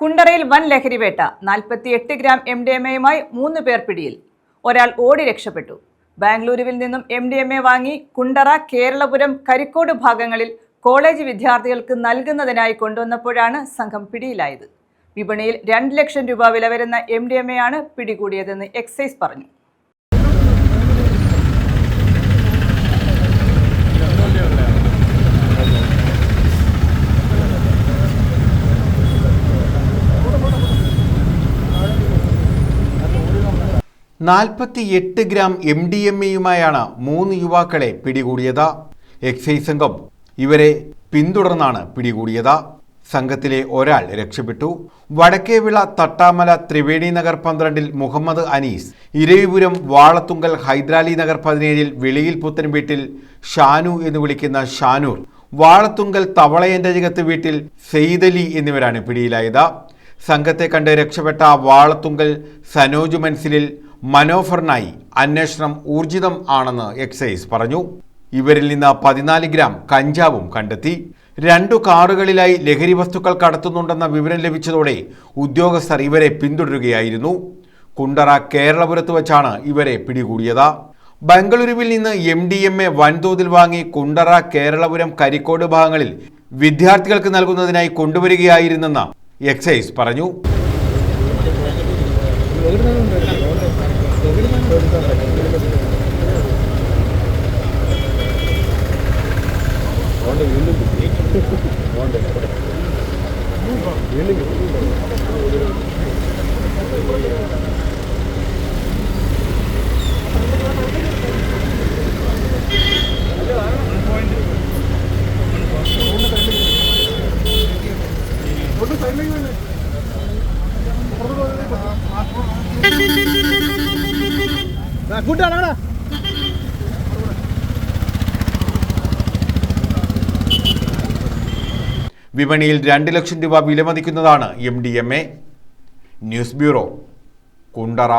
കുണ്ടറയിൽ വൻ ലഹരിവേട്ട 48 ഗ്രാം MDMA-യുമായി 3 പേർ പിടിയിൽ. ഒരാൾ ഓടി രക്ഷപ്പെട്ടു. ബാംഗ്ലൂരുവിൽ നിന്നും MDMA വാങ്ങി കുണ്ടറ, കേരളപുരം, കരിക്കോട് ഭാഗങ്ങളിൽ കോളേജ് വിദ്യാർത്ഥികൾക്ക് നൽകുന്നതിനായി കൊണ്ടുവന്നപ്പോഴാണ് സംഘം പിടിയിലായത്. വിപണിയിൽ 2 ലക്ഷം രൂപ വില വരുന്ന MDMA-യാണ് പിടികൂടിയതെന്ന് എക്സൈസ് പറഞ്ഞു. ഗ്രാം MDMA-യുമായാണ് 3 യുവാക്കളെ പിടികൂടിയത്. എക്സൈസ് സംഘം ഇവരെ പിന്തുടർന്നാണ് പിടികൂടിയത്. സംഘത്തിലെ ഒരാൾ രക്ഷപ്പെട്ടു. വടക്കേവിള തട്ടാമല ത്രിവേണി നഗർ 12-ൽ മുഹമ്മദ് അനീസ്, ഇരവിപുരം വാളത്തുങ്കൽ ഹൈദരാലി നഗർ 17-ൽ വെളിയിൽ പുത്തൻ വീട്ടിൽ ഷാനു എന്ന് വിളിക്കുന്ന ഷാനൂർ, വാളത്തുങ്കൽ തവളയൻ്റെകത്ത് വീട്ടിൽ സെയ്ദലി എന്നിവരാണ് പിടിയിലായത്. സംഘത്തെ കണ്ട് രക്ഷപ്പെട്ട വാളത്തുങ്കൽ സനോജ് മൻസിലിൽ മനോഫറിനായി അന്വേഷണം ഊർജിതം ആണെന്ന് എക്സൈസ് പറഞ്ഞു. ഇവരിൽ നിന്ന് 14 ഗ്രാം കഞ്ചാവും കണ്ടെത്തി. 2 കാറുകളിലായി ലഹരി വസ്തുക്കൾ കടത്തുന്നുണ്ടെന്ന വിവരം ലഭിച്ചതോടെ ഉദ്യോഗസ്ഥർ ഇവരെ പിന്തുടരുകയായിരുന്നു. കുണ്ടറ, കേരളപുരത്ത് വച്ചാണ് ഇവരെ പിടികൂടിയത്. ബംഗളൂരുവിൽ നിന്ന് MDMA വൻതോതിൽ വാങ്ങി കുണ്ടറ, കേരളപുരം, കരിക്കോട് ഭാഗങ്ങളിൽ വിദ്യാർത്ഥികൾക്ക് നൽകുന്നതിനായി കൊണ്ടുവരികയായിരുന്നെന്ന് എക്സൈസ് പറഞ്ഞു. വിപണിയിൽ 2 ലക്ഷം രൂപ വിലമതിക്കുന്നതാണ് MDMA. News bureau, Kundara.